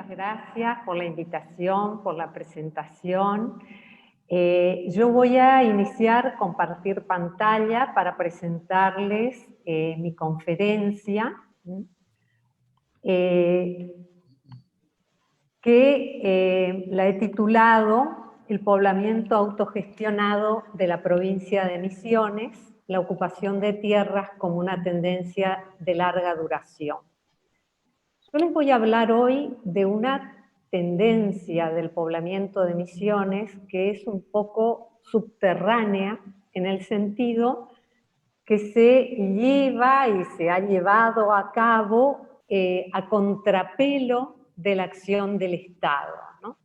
muchas gracias por la invitación, por la presentación. Yo voy a iniciar compartir pantalla para presentarles mi conferencia, que la he titulado El poblamiento autogestionado de la provincia de Misiones, la ocupación de tierras como una tendencia de larga duración. Yo les voy a hablar hoy de una tendencia del poblamiento de Misiones que es un poco subterránea en el sentido que se lleva y se ha llevado a cabo a contrapelo de la acción del Estado, ¿no?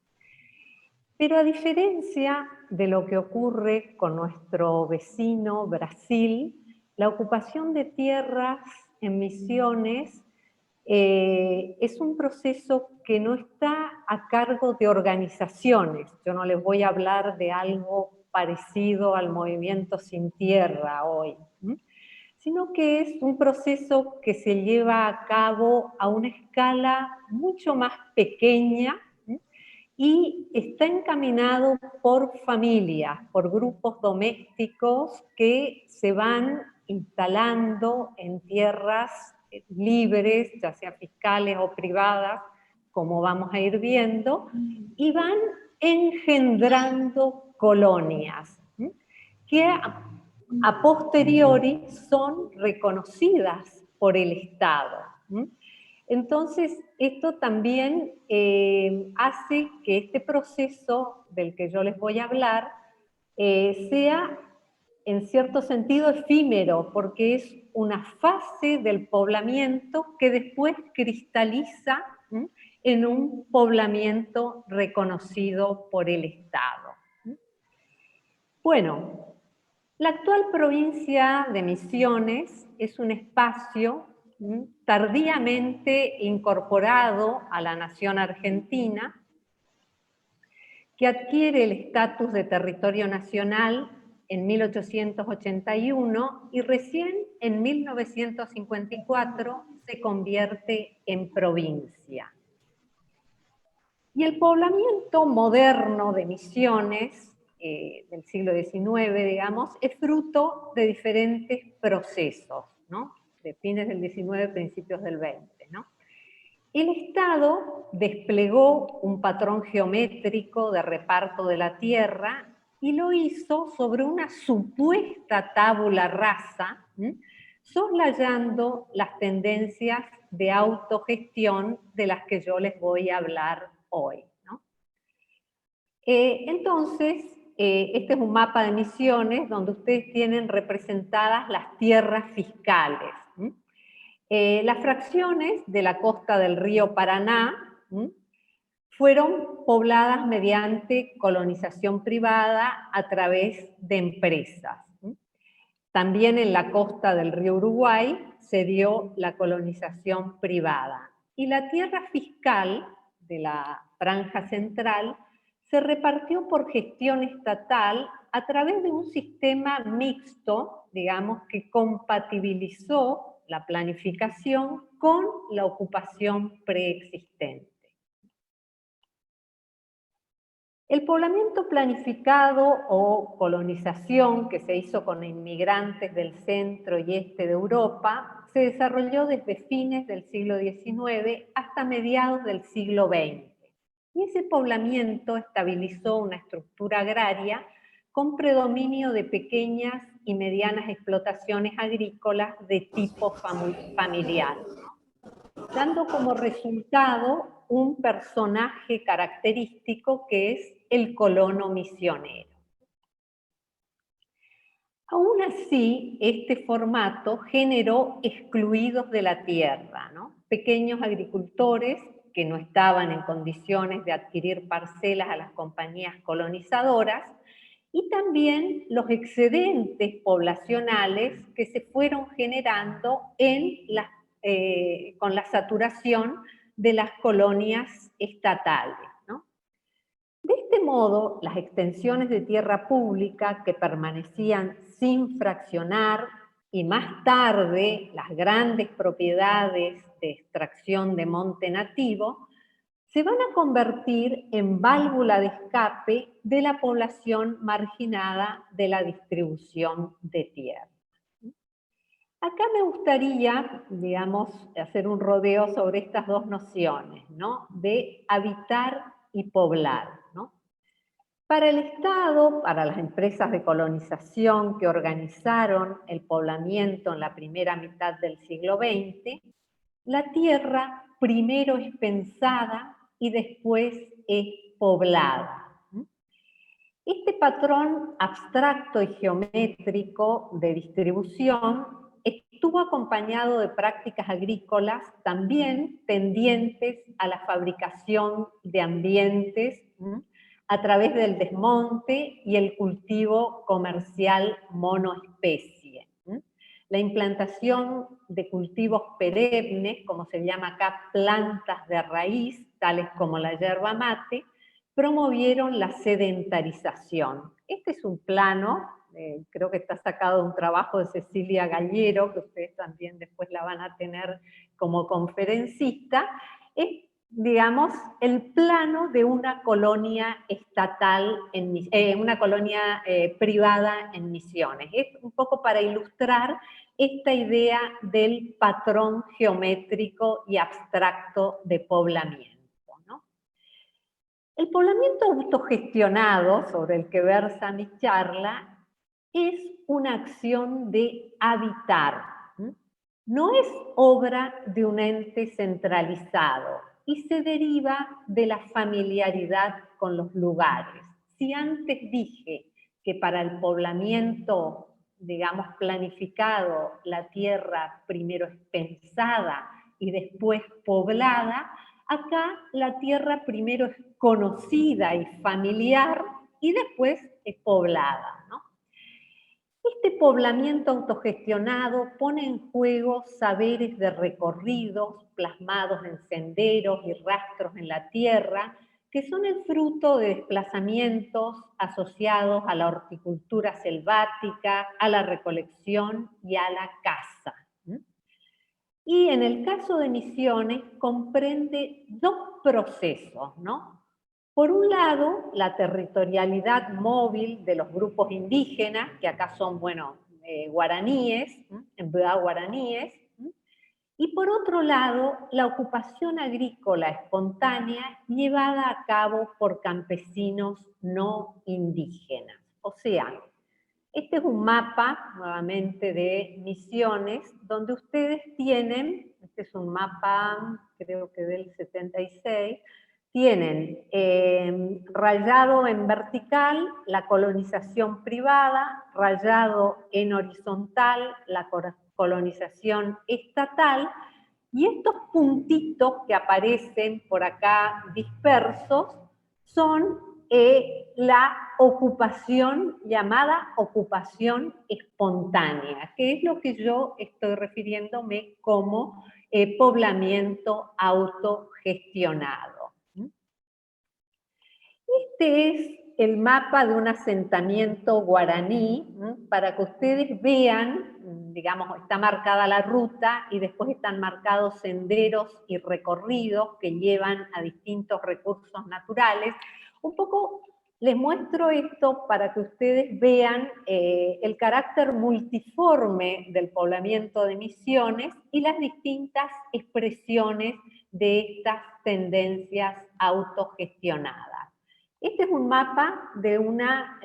Pero a diferencia de lo que ocurre con nuestro vecino Brasil, la ocupación de tierras en Misiones es un proceso que no está a cargo de organizaciones. Yo no les voy a hablar de algo parecido al movimiento Sin Tierra hoy, sino que es un proceso que se lleva a cabo a una escala mucho más pequeña y está encaminado por familias, por grupos domésticos que se van instalando en tierras libres, ya sea fiscales o privadas, como vamos a ir viendo, y van engendrando colonias que a posteriori son reconocidas por el Estado. Entonces, esto también hace que este proceso del que yo les voy a hablar sea, en cierto sentido, efímero, porque es una fase del poblamiento que después cristaliza en un poblamiento reconocido por el Estado. Bueno, la actual provincia de Misiones es un espacio tardíamente incorporado a la nación argentina, que adquiere el estatus de territorio nacional en 1881 y recién en 1954 se convierte en provincia. Y el poblamiento moderno de Misiones del siglo XIX, digamos, es fruto de diferentes procesos, ¿no? De fines del XIX, principios del XX, ¿no? El Estado desplegó un patrón geométrico de reparto de la tierra y lo hizo sobre una supuesta tabula rasa, soslayando las tendencias de autogestión de las que yo les voy a hablar hoy, ¿no? Entonces, este es un mapa de Misiones donde ustedes tienen representadas las tierras fiscales. Las fracciones de la costa del río Paraná fueron pobladas mediante colonización privada a través de empresas. También en la costa del río Uruguay se dio la colonización privada. Y la tierra fiscal de la franja central se repartió por gestión estatal a través de un sistema mixto, digamos, que compatibilizó la planificación con la ocupación preexistente. El poblamiento planificado o colonización que se hizo con inmigrantes del centro y este de Europa se desarrolló desde fines del siglo XIX hasta mediados del siglo XX. Y ese poblamiento estabilizó una estructura agraria con predominio de pequeñas y medianas explotaciones agrícolas de tipo familiar, dando como resultado un personaje característico que es el colono misionero. Aún así, este formato generó excluidos de la tierra, ¿no? Pequeños agricultores que no estaban en condiciones de adquirir parcelas a las compañías colonizadoras, y también los excedentes poblacionales que se fueron generando con la saturación de las colonias estatales, ¿no? De este modo, las extensiones de tierra pública que permanecían sin fraccionar y más tarde las grandes propiedades de extracción de monte nativo se van a convertir en válvula de escape de la población marginada de la distribución de tierra. Acá me gustaría, digamos, hacer un rodeo sobre estas dos nociones, ¿no? De habitar y poblar, ¿no? Para el Estado, para las empresas de colonización que organizaron el poblamiento en la primera mitad del siglo XX, la tierra primero es pensada y después es poblada. Este patrón abstracto y geométrico de distribución estuvo acompañado de prácticas agrícolas también tendientes a la fabricación de ambientes a través del desmonte y el cultivo comercial monoespecie. La implantación de cultivos perennes, como se llama acá, plantas de raíz, tales como la yerba mate, promovieron la sedentarización. Este es un plano, creo que está sacado de un trabajo de Cecilia Gallero, que ustedes también después la van a tener como conferencista. Es, digamos, el plano de una colonia estatal, una colonia privada en Misiones. Es un poco para ilustrar esta idea del patrón geométrico y abstracto de poblamiento. El poblamiento autogestionado, sobre el que versa mi charla, es una acción de habitar. No es obra de un ente centralizado y se deriva de la familiaridad con los lugares. Si antes dije que para el poblamiento, digamos, planificado, la tierra primero es pensada y después poblada, acá la tierra primero es conocida y familiar y después es poblada, ¿no? Este poblamiento autogestionado pone en juego saberes de recorridos plasmados en senderos y rastros en la tierra, que son el fruto de desplazamientos asociados a la horticultura selvática, a la recolección y a la caza. Y en el caso de Misiones comprende dos procesos, ¿no? Por un lado, la territorialidad móvil de los grupos indígenas, que acá son, bueno, guaraníes, en verdad guaraníes, y por otro lado, la ocupación agrícola espontánea llevada a cabo por campesinos no indígenas. O sea, este es un mapa, nuevamente, de Misiones, donde ustedes tienen, este es un mapa, creo que del 76, tienen rayado en vertical la colonización privada, rayado en horizontal la colonización estatal, y estos puntitos que aparecen por acá dispersos son la ocupación llamada ocupación espontánea, que es lo que yo estoy refiriéndome como poblamiento autogestionado. Este es el mapa de un asentamiento guaraní, para que ustedes vean, digamos, está marcada la ruta y después están marcados senderos y recorridos que llevan a distintos recursos naturales. Un poco les muestro esto para que ustedes vean el carácter multiforme del poblamiento de Misiones y las distintas expresiones de estas tendencias autogestionadas. Este es un mapa de una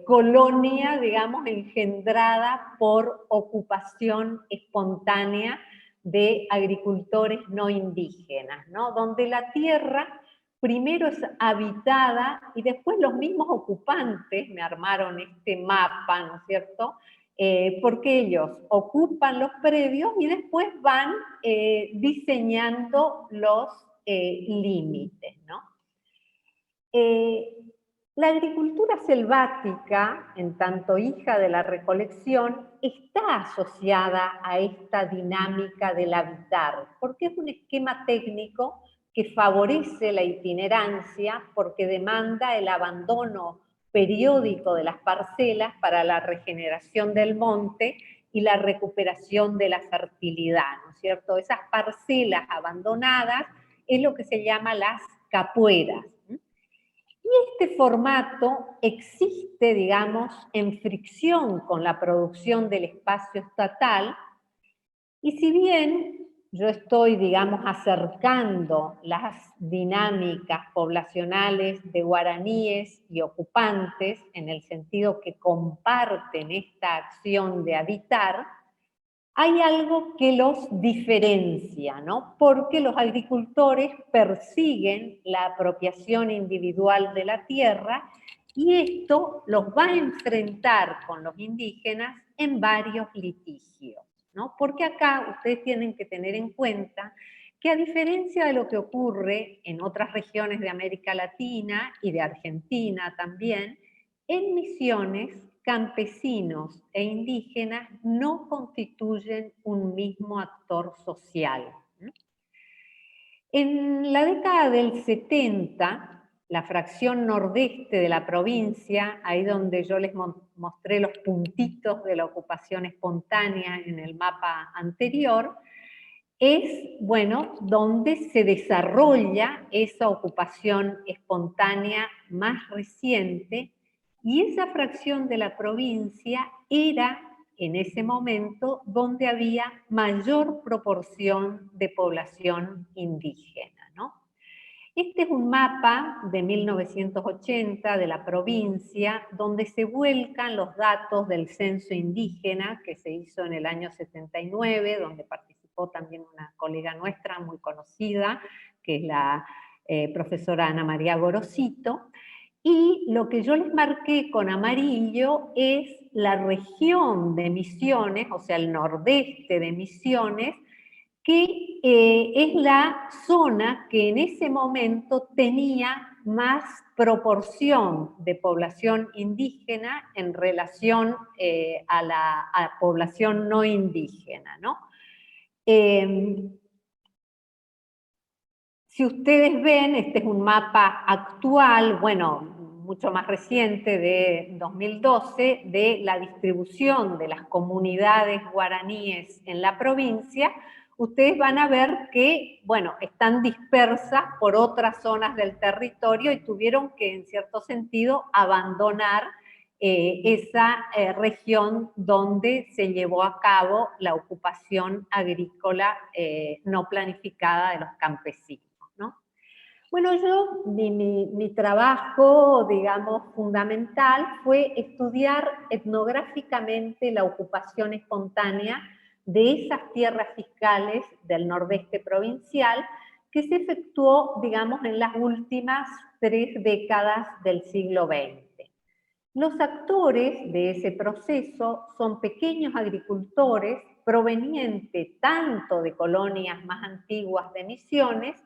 colonia, digamos, engendrada por ocupación espontánea de agricultores no indígenas, ¿no? Donde la tierra primero es habitada y después los mismos ocupantes me armaron este mapa, ¿no es cierto? Porque ellos ocupan los predios y después van diseñando los límites, ¿no? La agricultura selvática, en tanto hija de la recolección, está asociada a esta dinámica del habitar, porque es un esquema técnico que favorece la itinerancia, porque demanda el abandono periódico de las parcelas para la regeneración del monte y la recuperación de la fertilidad, ¿no es cierto? Esas parcelas abandonadas es lo que se llama las capueras. Y este formato existe, digamos, en fricción con la producción del espacio estatal, y si bien yo estoy, digamos, acercando las dinámicas poblacionales de guaraníes y ocupantes, en el sentido que comparten esta acción de habitar, hay algo que los diferencia, ¿no? Porque los agricultores persiguen la apropiación individual de la tierra y esto los va a enfrentar con los indígenas en varios litigios, ¿no? Porque acá ustedes tienen que tener en cuenta que a diferencia de lo que ocurre en otras regiones de América Latina y de Argentina también, en Misiones, campesinos e indígenas no constituyen un mismo actor social. En la década del 70, la fracción nordeste de la provincia, ahí donde yo les mostré los puntitos de la ocupación espontánea en el mapa anterior, es, bueno, donde se desarrolla esa ocupación espontánea más reciente, y esa fracción de la provincia era en ese momento donde había mayor proporción de población indígena, ¿no? Este es un mapa de 1980 de la provincia, donde se vuelcan los datos del censo indígena que se hizo en el año 79, donde participó también una colega nuestra muy conocida, que es la profesora Ana María Gorosito. Y lo que yo les marqué con amarillo es la región de Misiones, o sea, el nordeste de Misiones, que es la zona que en ese momento tenía más proporción de población indígena en relación a la población no indígena, ¿no? Si ustedes ven, este es un mapa actual, bueno, mucho más reciente, de 2012, de la distribución de las comunidades guaraníes en la provincia. Ustedes van a ver que, bueno, están dispersas por otras zonas del territorio y tuvieron que, en cierto sentido, abandonar esa región donde se llevó a cabo la ocupación agrícola no planificada de los campesinos. Bueno, mi trabajo, digamos, fundamental fue estudiar etnográficamente la ocupación espontánea de esas tierras fiscales del nordeste provincial que se efectuó, digamos, en las últimas 3 décadas del siglo XX. Los actores de ese proceso son pequeños agricultores provenientes tanto de colonias más antiguas de Misiones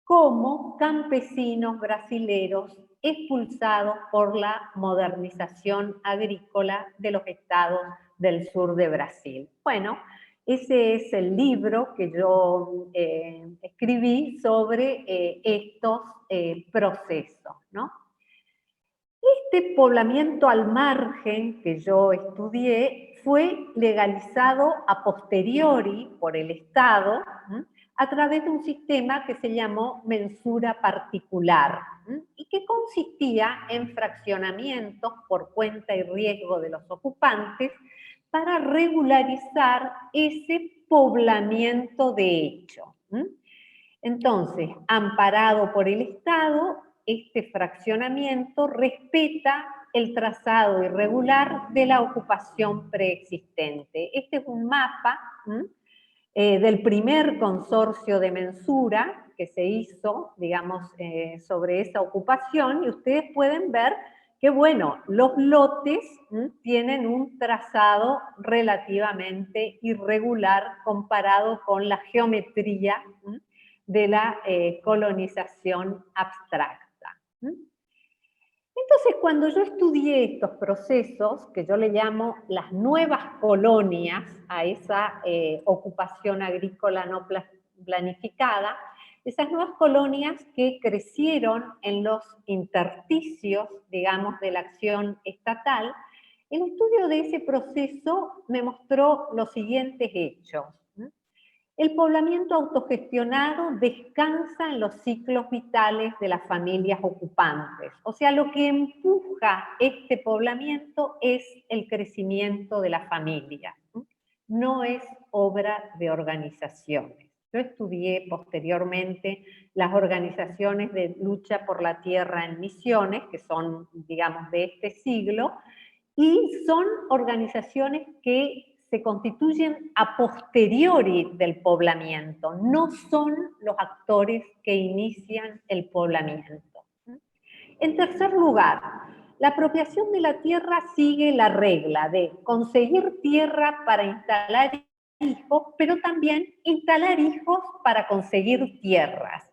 como campesinos brasileros expulsados por la modernización agrícola de los estados del sur de Brasil. Bueno, ese es el libro que yo escribí sobre estos procesos, ¿no? Este poblamiento al margen que yo estudié fue legalizado a posteriori por el Estado, a través de un sistema que se llamó mensura particular y que consistía en fraccionamientos por cuenta y riesgo de los ocupantes para regularizar ese poblamiento de hecho. Entonces, amparado por el Estado, este fraccionamiento respeta el trazado irregular de la ocupación preexistente. Este es un mapa del primer consorcio de mensura que se hizo, digamos, sobre esa ocupación, y ustedes pueden ver que, bueno, los lotes tienen un trazado relativamente irregular comparado con la geometría de la colonización abstracta. Entonces, cuando yo estudié estos procesos, que yo le llamo las nuevas colonias a esa ocupación agrícola no planificada, esas nuevas colonias que crecieron en los intersticios, digamos, de la acción estatal, el estudio de ese proceso me mostró los siguientes hechos. El poblamiento autogestionado descansa en los ciclos vitales de las familias ocupantes. O sea, lo que empuja este poblamiento es el crecimiento de la familia. No es obra de organizaciones. Yo estudié posteriormente las organizaciones de lucha por la tierra en Misiones, que son, digamos, de este siglo, y son organizaciones que se constituyen a posteriori del poblamiento, no son los actores que inician el poblamiento. En tercer lugar, la apropiación de la tierra sigue la regla de conseguir tierra para instalar hijos, pero también instalar hijos para conseguir tierras.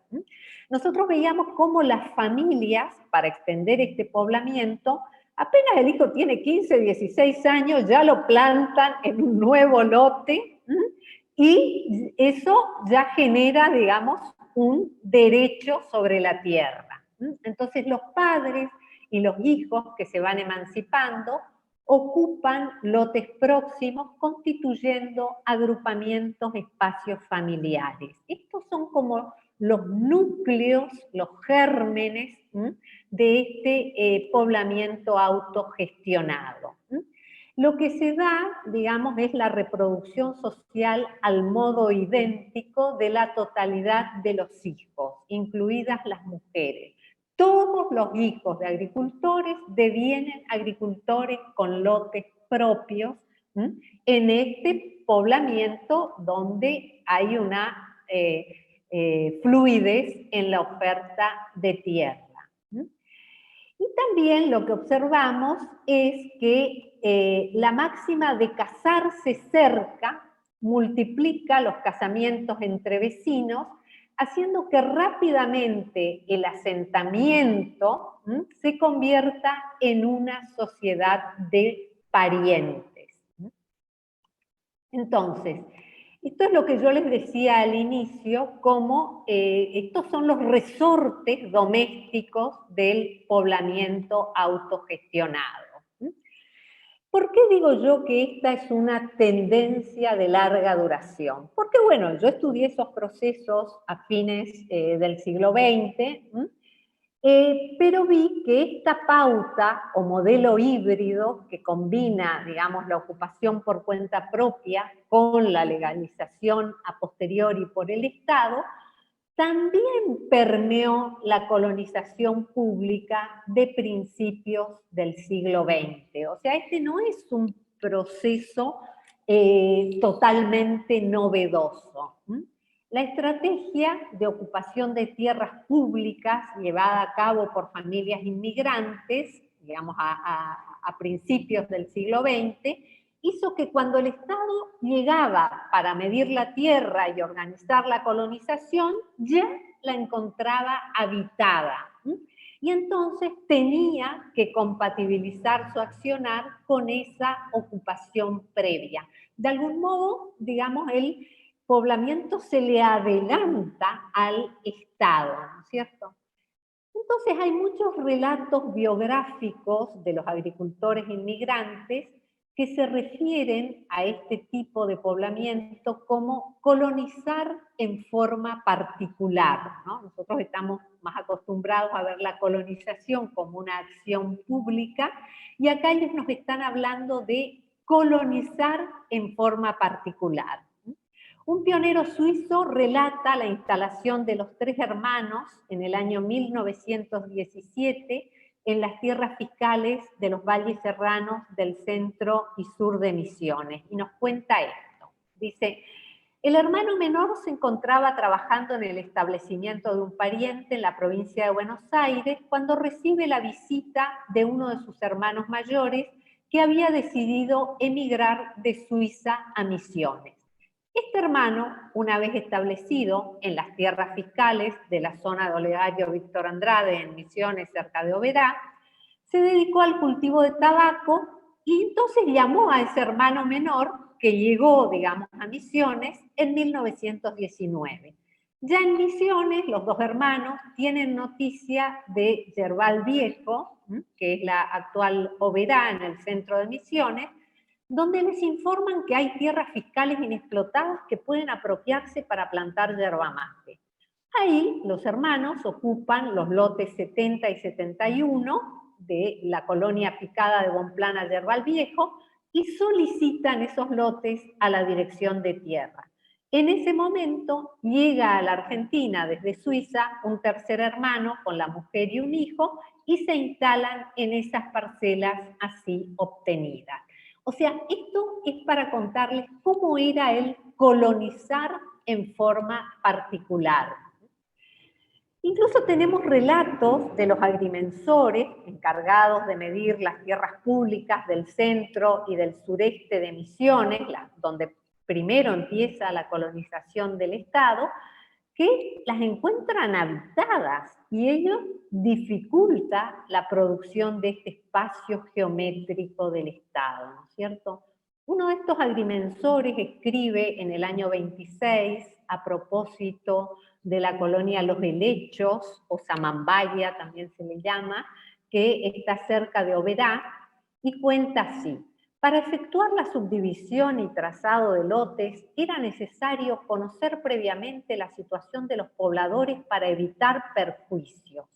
Nosotros veíamos cómo las familias, para extender este poblamiento, apenas el hijo tiene 15, 16 años, ya lo plantan en un nuevo lote, y eso ya genera, digamos, un derecho sobre la tierra. Entonces los padres y los hijos que se van emancipando ocupan lotes próximos constituyendo agrupamientos, espacios familiares. Estos son como los núcleos, los gérmenes de este poblamiento autogestionado. Lo que se da, digamos, es la reproducción social al modo idéntico de la totalidad de los hijos, incluidas las mujeres. Todos los hijos de agricultores devienen agricultores con lotes propios en este poblamiento donde hay una fluidez en la oferta de tierra. Y también lo que observamos es que la máxima de casarse cerca multiplica los casamientos entre vecinos, haciendo que rápidamente el asentamiento se convierta en una sociedad de parientes. Entonces, esto es lo que yo les decía al inicio, como estos son los resortes domésticos del poblamiento autogestionado. ¿Por qué digo yo que esta es una tendencia de larga duración? Porque, bueno, yo estudié esos procesos a fines del siglo XX, pero vi que esta pauta o modelo híbrido que combina, digamos, la ocupación por cuenta propia con la legalización a posteriori por el Estado, también permeó la colonización pública de principios del siglo XX. O sea, este no es un proceso totalmente novedoso. La estrategia de ocupación de tierras públicas llevada a cabo por familias inmigrantes, digamos a principios del siglo XX, hizo que cuando el Estado llegaba para medir la tierra y organizar la colonización, ya la encontraba habitada. Y entonces tenía que compatibilizar su accionar con esa ocupación previa. De algún modo, digamos, el poblamiento se le adelanta al Estado, ¿no es cierto? Entonces hay muchos relatos biográficos de los agricultores inmigrantes que se refieren a este tipo de poblamiento como colonizar en forma particular, ¿no? Nosotros estamos más acostumbrados a ver la colonización como una acción pública y acá ellos nos están hablando de colonizar en forma particular. Un pionero suizo relata la instalación de los tres hermanos en el año 1917 en las tierras fiscales de los valles serranos del centro y sur de Misiones. Y nos cuenta esto. Dice, el hermano menor se encontraba trabajando en el establecimiento de un pariente en la provincia de Buenos Aires cuando recibe la visita de uno de sus hermanos mayores que había decidido emigrar de Suiza a Misiones. Este hermano, una vez establecido en las tierras fiscales de la zona de Olegario Víctor Andrade, en Misiones, cerca de Oberá, se dedicó al cultivo de tabaco y entonces llamó a ese hermano menor que llegó, digamos, a Misiones en 1919. Ya en Misiones, los dos hermanos tienen noticia de Yerbal Viejo, que es la actual Oberá en el centro de Misiones, donde les informan que hay tierras fiscales inexplotadas que pueden apropiarse para plantar yerba mate. Ahí los hermanos ocupan los lotes 70 y 71 de la colonia picada de Bonplana Yerbal Viejo y solicitan esos lotes a la Dirección de Tierra. En ese momento llega a la Argentina desde Suiza un tercer hermano con la mujer y un hijo y se instalan en esas parcelas así obtenidas. O sea, esto es para contarles cómo era el colonizar en forma particular. Incluso tenemos relatos de los agrimensores encargados de medir las tierras públicas del centro y del sureste de Misiones, donde primero empieza la colonización del Estado, que las encuentran habitadas y ello dificulta la producción de este espacio geométrico del Estado, ¿no es cierto? Uno de estos agrimensores escribe en el año 26 a propósito de la colonia Los Helechos, o Samambaya también se le llama, que está cerca de Oberá, y cuenta así: para efectuar la subdivisión y trazado de lotes era necesario conocer previamente la situación de los pobladores para evitar perjuicios.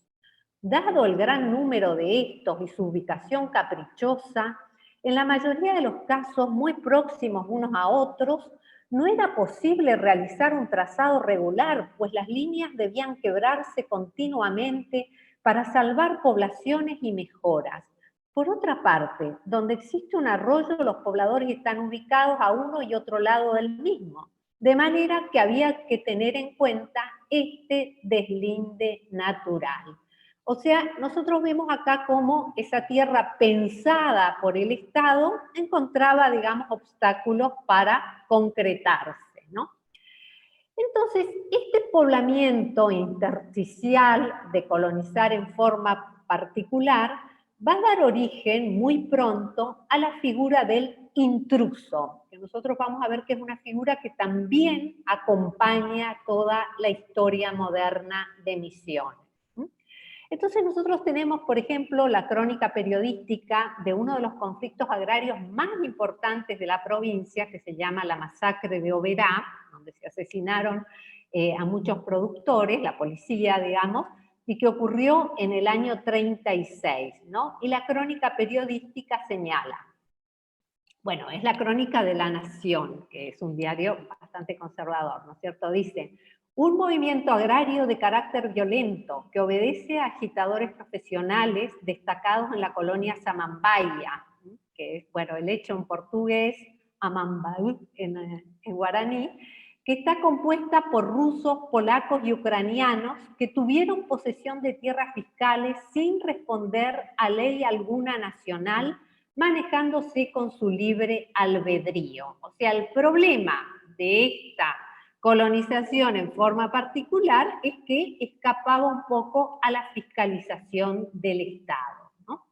Dado el gran número de estos y su ubicación caprichosa, en la mayoría de los casos muy próximos unos a otros, no era posible realizar un trazado regular, pues las líneas debían quebrarse continuamente para salvar poblaciones y mejoras. Por otra parte, donde existe un arroyo, los pobladores están ubicados a uno y otro lado del mismo, de manera que había que tener en cuenta este deslinde natural. O sea, nosotros vemos acá cómo esa tierra pensada por el Estado encontraba, digamos, obstáculos para concretarse, ¿no? Entonces, este poblamiento intersticial de colonizar en forma particular va a dar origen muy pronto a la figura del intruso, que nosotros vamos a ver que es una figura que también acompaña toda la historia moderna de Misiones. Entonces nosotros tenemos, por ejemplo, la crónica periodística de uno de los conflictos agrarios más importantes de la provincia, que se llama la masacre de Oberá, donde se asesinaron a muchos productores, la policía, digamos, y que ocurrió en el año 36, ¿no? Y la crónica periodística señala, bueno, es la crónica de La Nación, que es un diario bastante conservador, ¿no es cierto? Dice: un movimiento agrario de carácter violento que obedece a agitadores profesionales destacados en la colonia Samambaya, que es, bueno, el hecho en portugués, Amambaú en guaraní, que está compuesta por rusos, polacos y ucranianos que tuvieron posesión de tierras fiscales sin responder a ley alguna nacional, manejándose con su libre albedrío. O sea, el problema de esta colonización en forma particular es que escapaba un poco a la fiscalización del Estado, ¿no?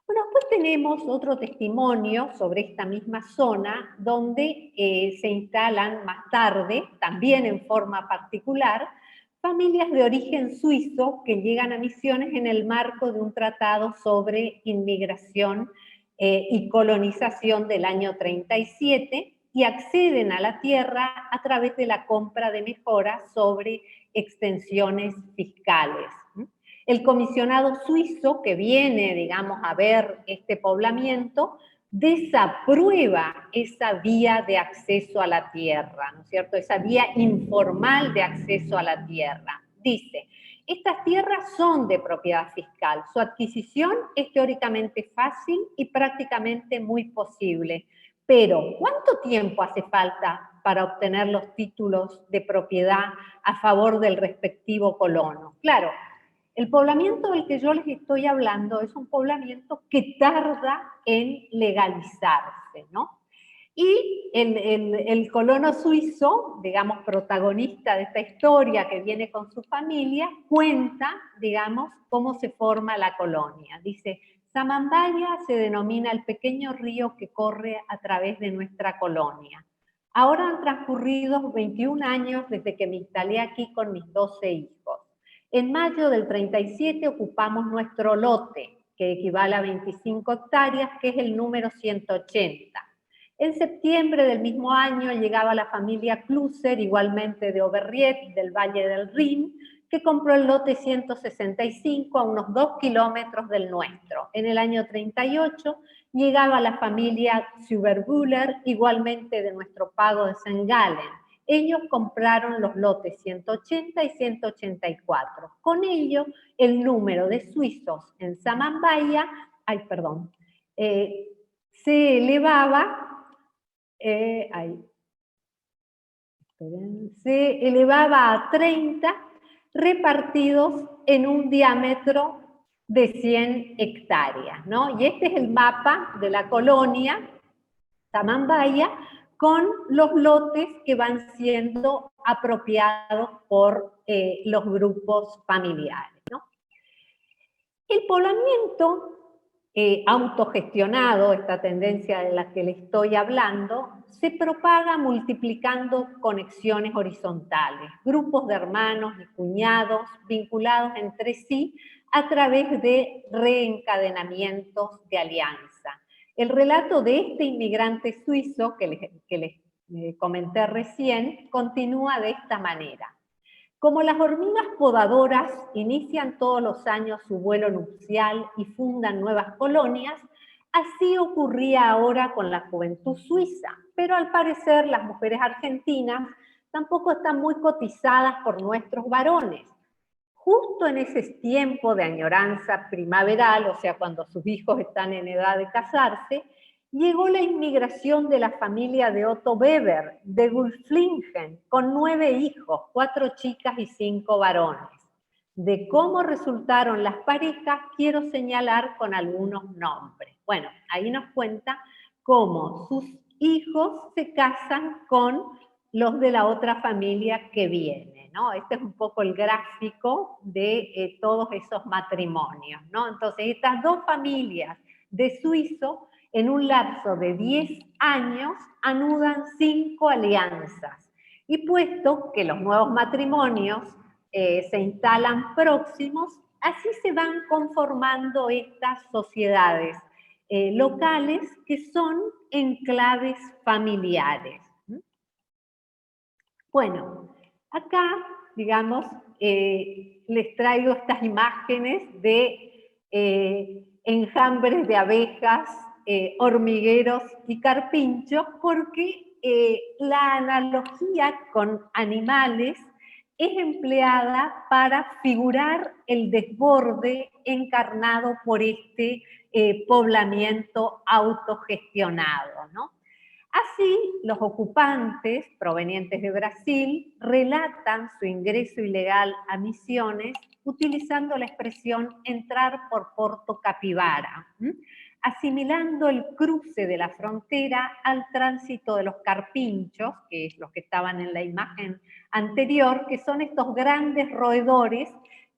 Bueno, después tenemos otro testimonio sobre esta misma zona donde se instalan más tarde, también en forma particular, familias de origen suizo que llegan a Misiones en el marco de un tratado sobre inmigración y colonización del año 37 y acceden a la tierra a través de la compra de mejoras sobre extensiones fiscales. El comisionado suizo que viene, digamos, a ver este poblamiento, desaprueba esa vía de acceso a la tierra, ¿no es cierto? Esa vía informal de acceso a la tierra. Dice: estas tierras son de propiedad fiscal, su adquisición es teóricamente fácil y prácticamente muy posible, pero ¿cuánto tiempo hace falta para obtener los títulos de propiedad a favor del respectivo colono? Claro, el poblamiento del que yo les estoy hablando es un poblamiento que tarda en legalizarse, ¿no? Y el colono suizo, digamos, protagonista de esta historia que viene con su familia, cuenta, digamos, cómo se forma la colonia. Dice: Samambaya se denomina el pequeño río que corre a través de nuestra colonia. Ahora han transcurrido 21 años desde que me instalé aquí con mis 12 hijos. En mayo del 37 ocupamos nuestro lote, que equivale a 25 hectáreas, que es el número 180. En septiembre del mismo año llegaba la familia Kluser, igualmente de Oberriet, del Valle del Rin, que compró el lote 165 a unos 2 kilómetros del nuestro. En el año 38 llegaba la familia Zuberbühler, igualmente de nuestro pago de St. Gallen. Ellos compraron los lotes 180 y 184. Con ello, el número de suizos en Samambaya, se elevaba se elevaba a 30 repartidos en un diámetro de 100 hectáreas, ¿no? Y este es el mapa de la colonia Samambaya con los lotes que van siendo apropiados por los grupos familiares, ¿no? El poblamiento autogestionado, esta tendencia de la que le estoy hablando, se propaga multiplicando conexiones horizontales, grupos de hermanos y cuñados vinculados entre sí a través de reencadenamientos de alianza. El relato de este inmigrante suizo que les comenté recién continúa de esta manera. Como las hormigas podadoras inician todos los años su vuelo nupcial y fundan nuevas colonias, así ocurría ahora con la juventud suiza, pero al parecer las mujeres argentinas tampoco están muy cotizadas por nuestros varones. Justo en ese tiempo de añoranza primaveral, o sea, cuando sus hijos están en edad de casarse, llegó la inmigración de la familia de Otto Weber, de Gulflingen, con 9 hijos, 4 chicas y 5 varones. De cómo resultaron las parejas, quiero señalar con algunos nombres. Bueno, ahí nos cuenta cómo sus hijos se casan con los de la otra familia que viene, ¿no? Este es un poco el gráfico de todos esos matrimonios, ¿no? Entonces, estas dos familias de suizo, en un lapso de 10 años, anudan 5 alianzas. Y puesto que los nuevos matrimonios se instalan próximos, así se van conformando estas sociedades locales que son enclaves familiares. Bueno, acá, digamos, les traigo estas imágenes de enjambres de abejas, hormigueros y carpinchos, porque la analogía con animales es empleada para figurar el desborde encarnado por este poblamiento autogestionado, ¿no? Así, los ocupantes provenientes de Brasil relatan su ingreso ilegal a Misiones utilizando la expresión entrar por Porto Capibara, asimilando el cruce de la frontera al tránsito de los carpinchos, que es los que estaban en la imagen anterior, que son estos grandes roedores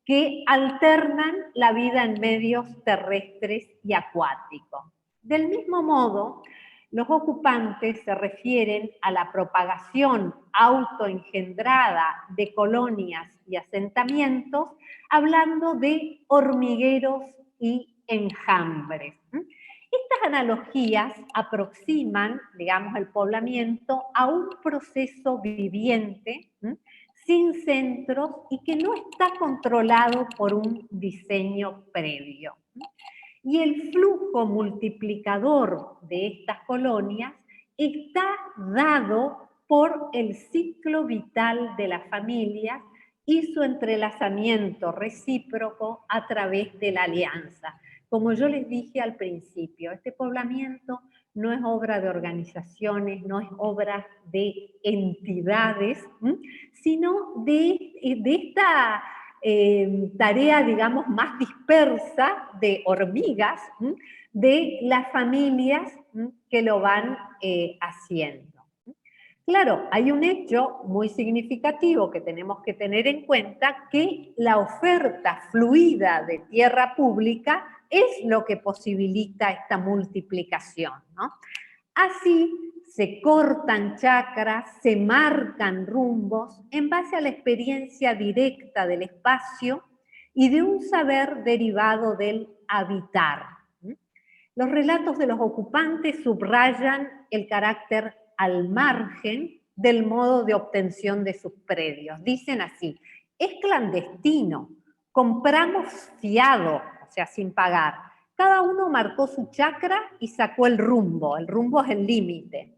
que alternan la vida en medios terrestres y acuáticos. Del mismo modo, los ocupantes se refieren a la propagación autoengendrada de colonias y asentamientos, hablando de hormigueros y enjambres. Estas analogías aproximan, digamos, el poblamiento a un proceso viviente, sin centros y que no está controlado por un diseño previo. Y el flujo multiplicador de estas colonias está dado por el ciclo vital de la familia y su entrelazamiento recíproco a través de la alianza. Como yo les dije al principio, este poblamiento no es obra de organizaciones, no es obra de entidades, sino de esta tarea, digamos, más dispersa de hormigas, de las familias que lo van haciendo. Claro, hay un hecho muy significativo que tenemos que tener en cuenta, que la oferta fluida de tierra pública es lo que posibilita esta multiplicación, ¿no? Así se cortan chacras, se marcan rumbos en base a la experiencia directa del espacio y de un saber derivado del habitar. Los relatos de los ocupantes subrayan el carácter al margen del modo de obtención de sus predios. Dicen así: es clandestino, compramos fiado, o sea, sin pagar. Cada uno marcó su chacra y sacó el rumbo es el límite.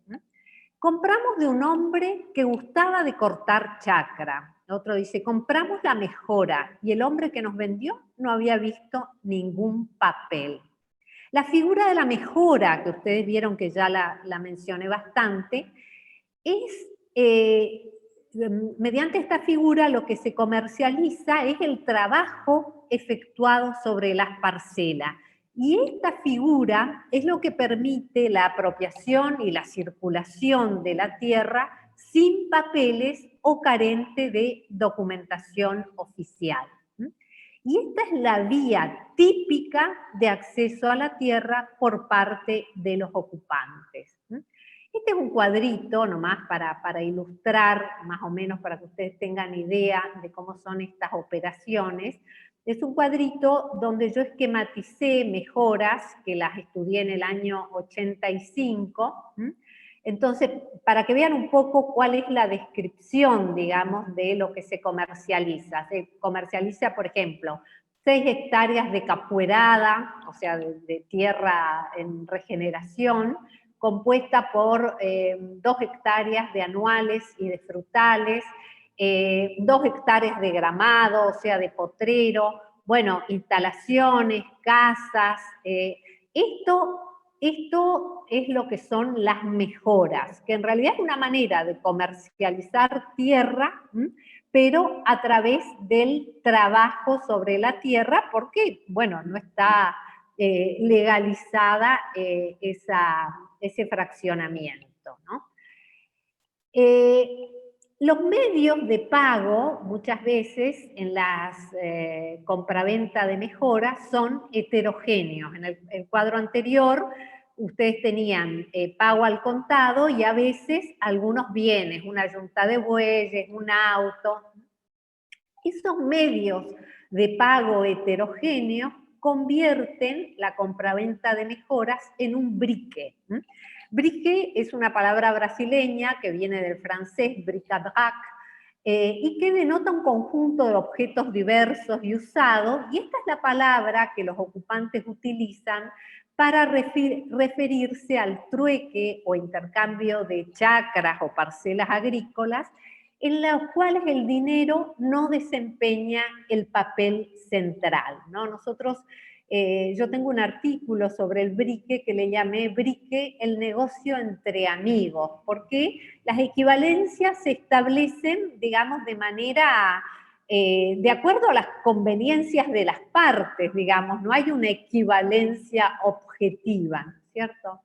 Compramos de un hombre que gustaba de cortar chacra. Otro dice, compramos la mejora, y el hombre que nos vendió no había visto ningún papel. La figura de la mejora, que ustedes vieron que ya la mencioné bastante, es, mediante esta figura lo que se comercializa es el trabajo efectuado sobre las parcelas. Y esta figura es lo que permite la apropiación y la circulación de la tierra sin papeles o carente de documentación oficial. Y esta es la vía típica de acceso a la tierra por parte de los ocupantes. Este es un cuadrito nomás para ilustrar, más o menos para que ustedes tengan idea de cómo son estas operaciones. Es un cuadrito donde yo esquematicé mejoras que las estudié en el año 85. Entonces, para que vean un poco cuál es la descripción, digamos, de lo que se comercializa. Se comercializa, por ejemplo, 6 hectáreas de capuerada, o sea, de tierra en regeneración, compuesta por 2 hectáreas de anuales y de frutales, 2 hectáreas de gramado, o sea, de potrero, bueno, instalaciones, casas. Esto es lo que son las mejoras, que en realidad es una manera de comercializar tierra, pero a través del trabajo sobre la tierra, porque, bueno, no está legalizada ese fraccionamiento, ¿no? Los medios de pago, muchas veces en las compraventa de mejoras, son heterogéneos. En el cuadro anterior, ustedes tenían pago al contado y a veces algunos bienes, una yunta de bueyes, un auto. Esos medios de pago heterogéneos convierten la compraventa de mejoras en un brique. Brique es una palabra brasileña que viene del francés bric-à-brac y que denota un conjunto de objetos diversos y usados, y esta es la palabra que los ocupantes utilizan para referirse al trueque o intercambio de chacras o parcelas agrícolas en los cuales el dinero no desempeña el papel central, ¿no? Yo tengo un artículo sobre el brique que le llamé brique el negocio entre amigos, porque las equivalencias se establecen, digamos, de manera, de acuerdo a las conveniencias de las partes, digamos, no hay una equivalencia objetiva, ¿cierto?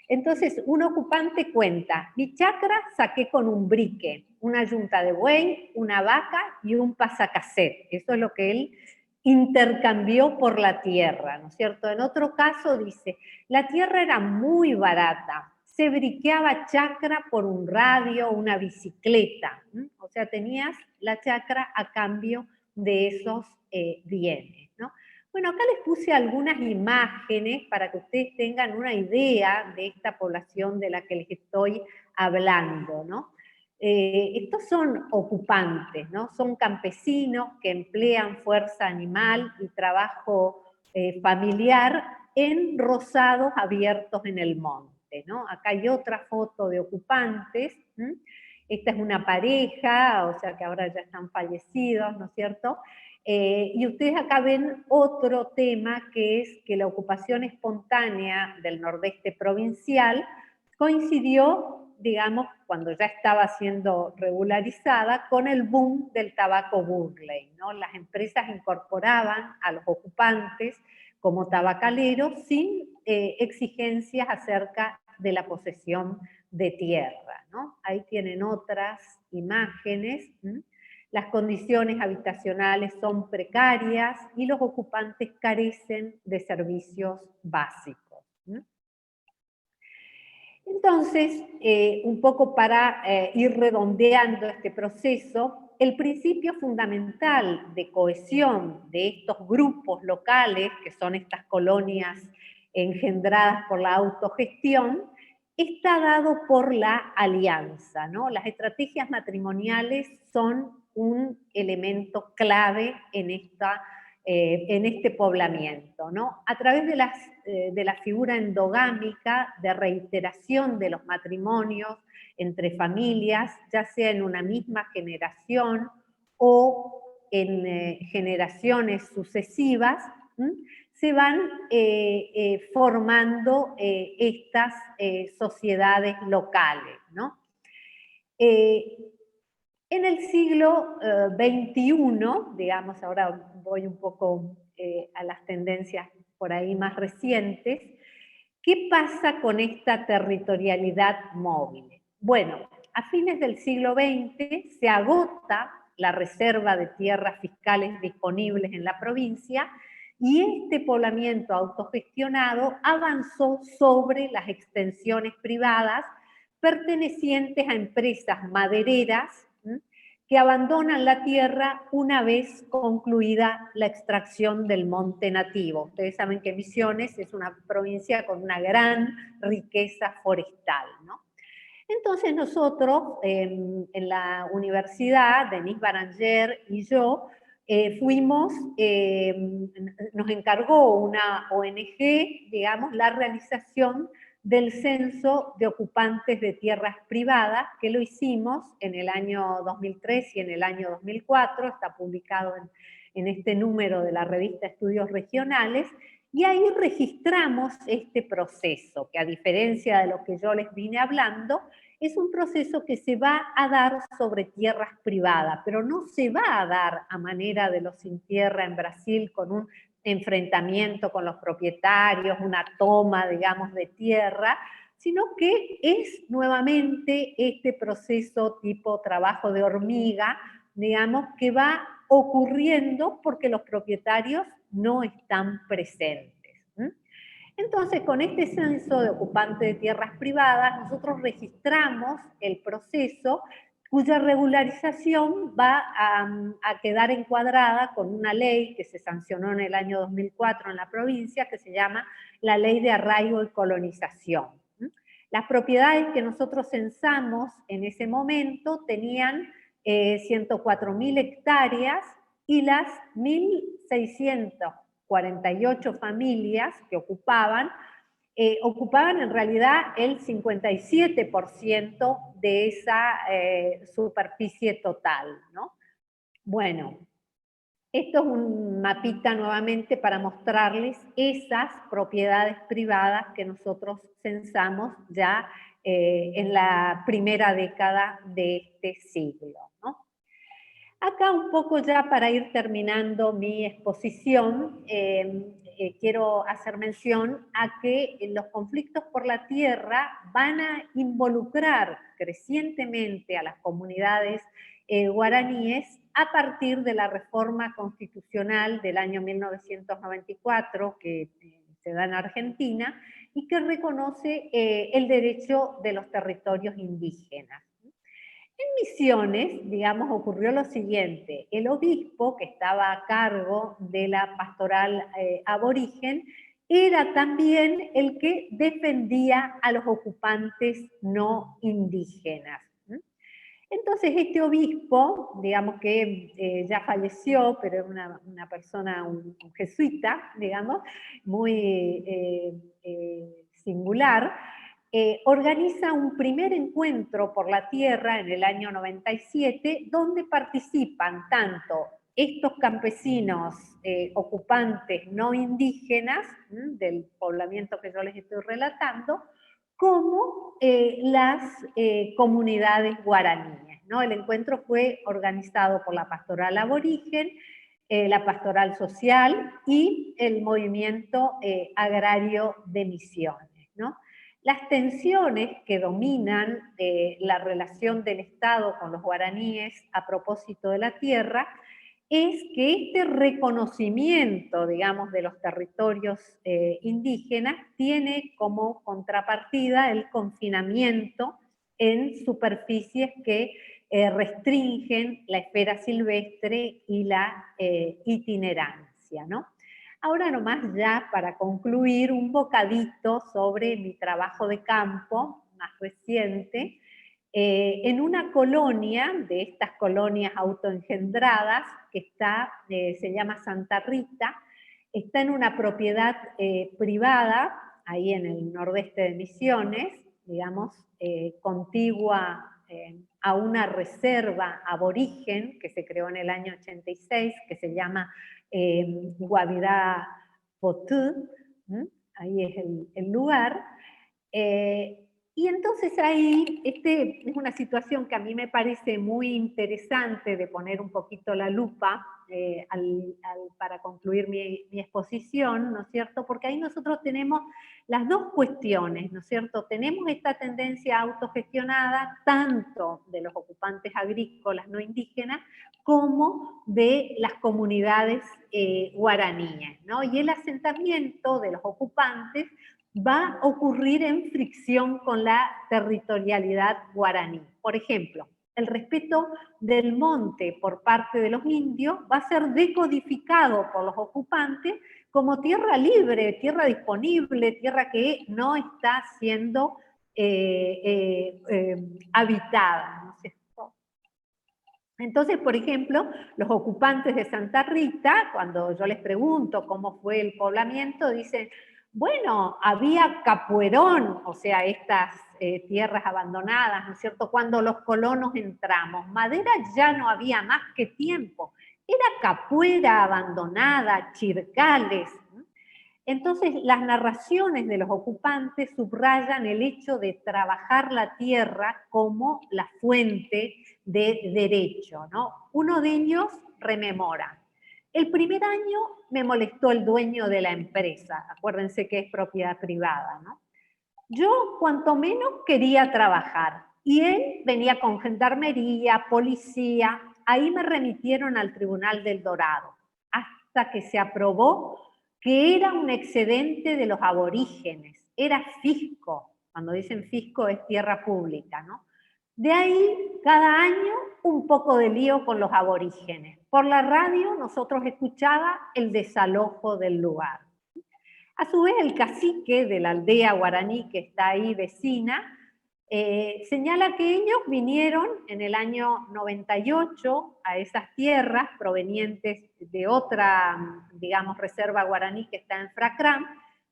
Entonces, un ocupante cuenta, mi chacra saqué con un brique, una yunta de buey, una vaca y un pasacassette. Eso es lo que él intercambió por la tierra, ¿no es cierto? En otro caso dice, la tierra era muy barata, se briqueaba chacra por un radio, una bicicleta, o sea, tenías la chacra a cambio de esos bienes, ¿no? Bueno, acá les puse algunas imágenes para que ustedes tengan una idea de esta población de la que les estoy hablando, ¿no? Estos son ocupantes, ¿no? Son campesinos que emplean fuerza animal y trabajo familiar en rozados abiertos en el monte, ¿no? Acá hay otra foto de ocupantes. Esta es una pareja, o sea que ahora ya están fallecidos, ¿no es cierto? Y ustedes acá ven otro tema, que es que la ocupación espontánea del nordeste provincial coincidió, digamos, cuando ya estaba siendo regularizada, con el boom del tabaco Burley, ¿no? Las empresas incorporaban a los ocupantes como tabacaleros sin exigencias acerca de la posesión de tierra, ¿no? Ahí tienen otras imágenes. Las condiciones habitacionales son precarias y los ocupantes carecen de servicios básicos. Entonces, un poco para ir redondeando este proceso, el principio fundamental de cohesión de estos grupos locales, que son estas colonias engendradas por la autogestión, está dado por la alianza, ¿no? Las estrategias matrimoniales son un elemento clave en este poblamiento, ¿no? A través de la figura endogámica de reiteración de los matrimonios entre familias, ya sea en una misma generación o en generaciones sucesivas, se van formando estas sociedades locales, ¿no? En el siglo XXI, digamos, ahora voy un poco a las tendencias por ahí más recientes, ¿qué pasa con esta territorialidad móvil? Bueno, a fines del siglo XX se agota la reserva de tierras fiscales disponibles en la provincia y este poblamiento autogestionado avanzó sobre las extensiones privadas pertenecientes a empresas madereras que abandonan la tierra una vez concluida la extracción del monte nativo. Ustedes saben que Misiones es una provincia con una gran riqueza forestal, ¿no? Entonces nosotros en la universidad, Denise Baranger y yo, nos encargó una ONG, digamos, la realización del censo de ocupantes de tierras privadas, que lo hicimos en el año 2003 y en el año 2004, está publicado en este número de la revista Estudios Regionales, y ahí registramos este proceso, que a diferencia de lo que yo les vine hablando, es un proceso que se va a dar sobre tierras privadas, pero no se va a dar a manera de los sin tierra en Brasil con un enfrentamiento con los propietarios, una toma, digamos, de tierra, sino que es nuevamente este proceso tipo trabajo de hormiga, digamos, que va ocurriendo porque los propietarios no están presentes. Entonces, con este censo de ocupantes de tierras privadas, nosotros registramos el proceso cuya regularización va a quedar encuadrada con una ley que se sancionó en el año 2004 en la provincia, que se llama la Ley de Arraigo y Colonización. Las propiedades que nosotros censamos en ese momento tenían 104.000 hectáreas y las 1.648 familias que ocupaban en realidad el 57% de esa superficie total, ¿no? Bueno, esto es un mapita nuevamente para mostrarles esas propiedades privadas que nosotros censamos ya en la primera década de este siglo, ¿no? Acá un poco ya para ir terminando mi exposición, quiero hacer mención a que los conflictos por la tierra van a involucrar crecientemente a las comunidades guaraníes a partir de la reforma constitucional del año 1994 que se da en Argentina y que reconoce el derecho de los territorios indígenas. En Misiones, digamos, ocurrió lo siguiente. El obispo, que estaba a cargo de la pastoral aborigen, era también el que defendía a los ocupantes no indígenas. Entonces este obispo, digamos que ya falleció, pero era una persona, un jesuita, digamos, muy singular, organiza un primer encuentro por la tierra en el año 97, donde participan tanto estos campesinos ocupantes no indígenas del poblamiento que yo les estoy relatando, como las comunidades guaraníes, ¿no? El encuentro fue organizado por la pastoral aborigen, la pastoral social y el movimiento agrario de Misiones, ¿no? Las tensiones que dominan la relación del Estado con los guaraníes a propósito de la tierra es que este reconocimiento, digamos, de los territorios indígenas tiene como contrapartida el confinamiento en superficies que restringen la esfera silvestre y la itinerancia, ¿no? Ahora nomás ya para concluir un bocadito sobre mi trabajo de campo más reciente, en una colonia, de estas colonias autoengendradas, que está, se llama Santa Rita, está en una propiedad privada, ahí en el nordeste de Misiones, digamos, contigua a una reserva aborigen que se creó en el año 86, que se llama Guavirá Potú, ahí es el lugar. Y entonces ahí, es una situación que a mí me parece muy interesante de poner un poquito la lupa para concluir mi exposición, ¿no es cierto? Porque ahí nosotros tenemos las dos cuestiones, ¿no es cierto? Tenemos esta tendencia autogestionada tanto de los ocupantes agrícolas no indígenas como de las comunidades guaraníes, ¿no? Y el asentamiento de los ocupantes va a ocurrir en fricción con la territorialidad guaraní. Por ejemplo, el respeto del monte por parte de los indios va a ser decodificado por los ocupantes como tierra libre, tierra disponible, tierra que no está siendo habitada, ¿no es cierto? Entonces, por ejemplo, los ocupantes de Santa Rita, cuando yo les pregunto cómo fue el poblamiento, dicen, bueno, había capuerón, o sea, estas tierras abandonadas, ¿no es cierto? Cuando los colonos entramos, madera ya no había más que tiempo, era capuera abandonada, chircales. Entonces, las narraciones de los ocupantes subrayan el hecho de trabajar la tierra como la fuente de derecho, ¿no? Uno de ellos rememora: el primer año me molestó el dueño de la empresa, acuérdense que es propiedad privada, ¿no? Yo cuanto menos quería trabajar y él venía con gendarmería, policía, ahí me remitieron al Tribunal del Dorado, hasta que se aprobó que era un excedente de los aborígenes, era fisco, cuando dicen fisco es tierra pública, ¿no? De ahí, cada año, un poco de lío con los aborígenes. Por la radio nosotros escuchaba el desalojo del lugar. A su vez, el cacique de la aldea guaraní que está ahí vecina, señala que ellos vinieron en el año 98 a esas tierras provenientes de otra, digamos, reserva guaraní que está en Fracram,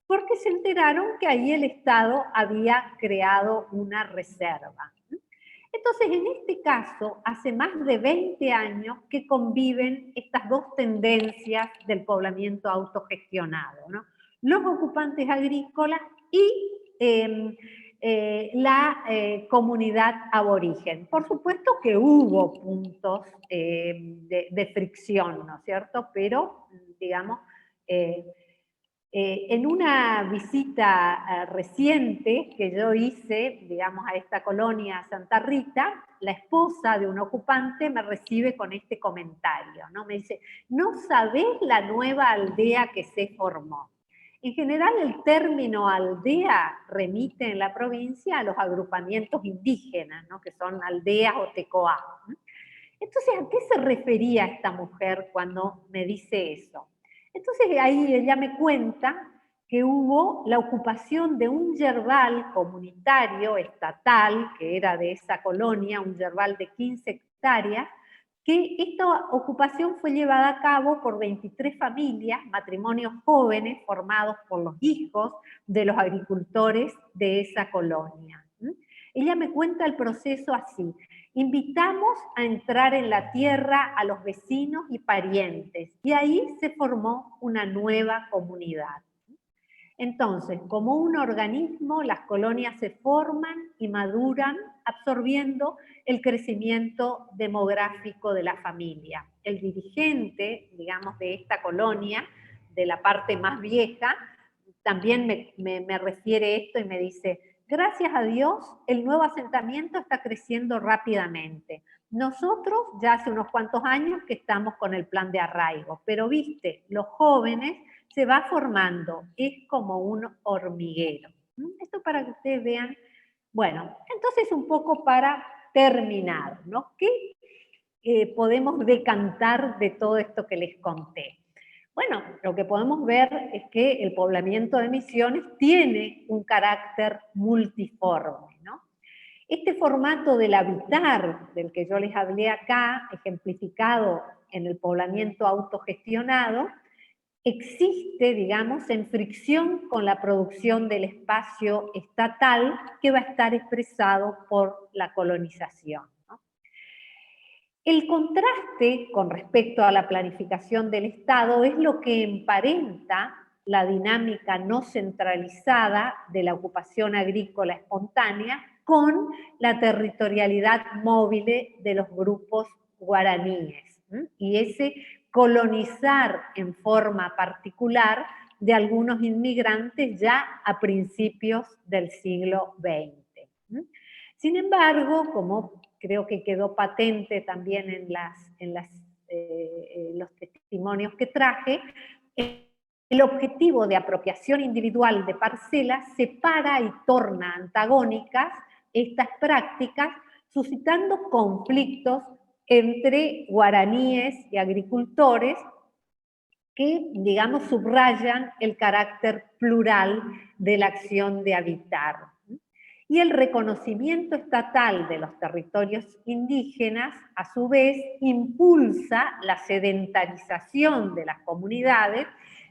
porque se enteraron que ahí el Estado había creado una reserva. Entonces, en este caso, hace más de 20 años que conviven estas dos tendencias del poblamiento autogestionado, ¿no? Los ocupantes agrícolas y comunidad aborigen. Por supuesto que hubo puntos de fricción, ¿no es cierto? Pero, digamos, en una visita reciente que yo hice, digamos, a esta colonia Santa Rita, la esposa de un ocupante me recibe con este comentario, ¿no? Me dice, ¿no sabés la nueva aldea que se formó? En general, el término aldea remite en la provincia a los agrupamientos indígenas, ¿no? Que son aldeas o tecoá. Entonces, ¿a qué se refería esta mujer cuando me dice eso? Entonces ahí ella me cuenta que hubo la ocupación de un yerbal comunitario estatal, que era de esa colonia, un yerbal de 15 hectáreas, que esta ocupación fue llevada a cabo por 23 familias, matrimonios jóvenes formados por los hijos de los agricultores de esa colonia. Ella me cuenta el proceso así: invitamos a entrar en la tierra a los vecinos y parientes, y ahí se formó una nueva comunidad. Entonces, como un organismo, las colonias se forman y maduran absorbiendo el crecimiento demográfico de la familia. El dirigente, digamos, de esta colonia, de la parte más vieja, también me refiere esto y me dice: gracias a Dios, el nuevo asentamiento está creciendo rápidamente. Nosotros ya hace unos cuantos años que estamos con el plan de arraigo, pero viste, los jóvenes se va formando, es como un hormiguero. Esto para que ustedes vean. Bueno, entonces un poco para terminar, ¿no? ¿Qué podemos decantar de todo esto que les conté? Bueno, lo que podemos ver es que el poblamiento de Misiones tiene un carácter multiforme, ¿no? Este formato del habitar del que yo les hablé acá, ejemplificado en el poblamiento autogestionado, existe, digamos, en fricción con la producción del espacio estatal que va a estar expresado por la colonización, ¿no? El contraste con respecto a la planificación del Estado es lo que emparenta la dinámica no centralizada de la ocupación agrícola espontánea con la territorialidad móvil de los grupos guaraníes, ¿sí? Y ese colonizar en forma particular de algunos inmigrantes ya a principios del siglo XX. ¿Sí? Sin embargo, como creo que quedó patente también en los testimonios que traje, el objetivo de apropiación individual de parcelas separa y torna antagónicas estas prácticas, suscitando conflictos entre guaraníes y agricultores que, digamos, subrayan el carácter plural de la acción de habitar. Y el reconocimiento estatal de los territorios indígenas, a su vez, impulsa la sedentarización de las comunidades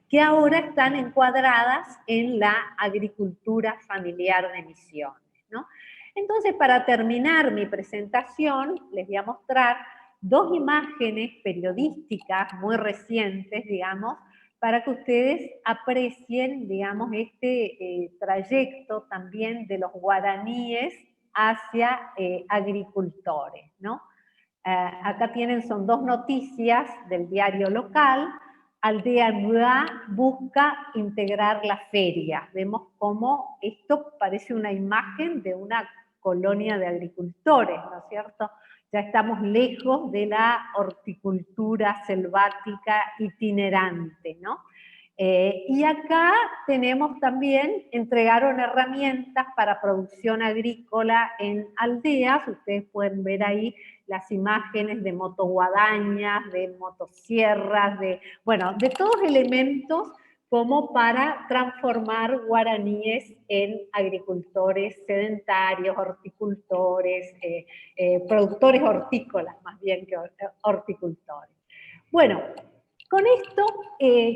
que ahora están encuadradas en la agricultura familiar de Misiones, ¿no? Entonces, para terminar mi presentación, les voy a mostrar dos imágenes periodísticas muy recientes, digamos, para que ustedes aprecien, digamos, este trayecto también de los guaraníes hacia agricultores, ¿no? Acá tienen, son dos noticias del diario local. Aldea Nueva busca integrar la feria. Vemos cómo esto parece una imagen de una colonia de agricultores, ¿no es cierto? Ya estamos lejos de la horticultura selvática itinerante, ¿no? Y acá tenemos también, entregaron herramientas para producción agrícola en aldeas. Ustedes pueden ver ahí las imágenes de motoguadañas, de motosierras, bueno, de todos elementos como para transformar guaraníes en agricultores sedentarios, horticultores, productores hortícolas más bien que horticultores. Bueno, con esto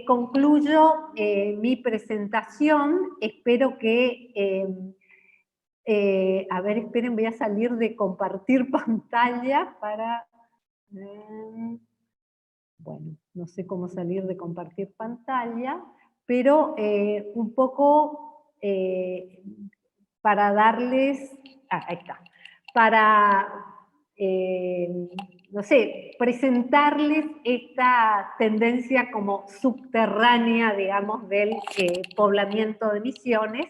concluyo mi presentación. Espero que, a ver, esperen, voy a salir de compartir pantalla para... bueno, no sé cómo salir de compartir pantalla, pero un poco para darles... ahí está. Para, no sé, presentarles esta tendencia como subterránea, digamos, del poblamiento de Misiones,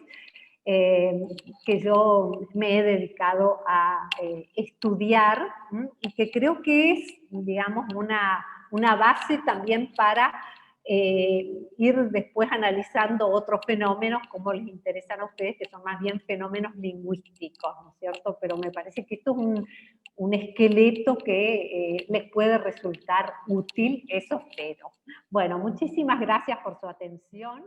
que yo me he dedicado a estudiar y que creo que es, digamos, una base también para ir después analizando otros fenómenos como les interesan a ustedes, que son más bien fenómenos lingüísticos, ¿no es cierto? Pero me parece que esto es un esqueleto que les puede resultar útil, eso espero. Bueno, muchísimas gracias por su atención.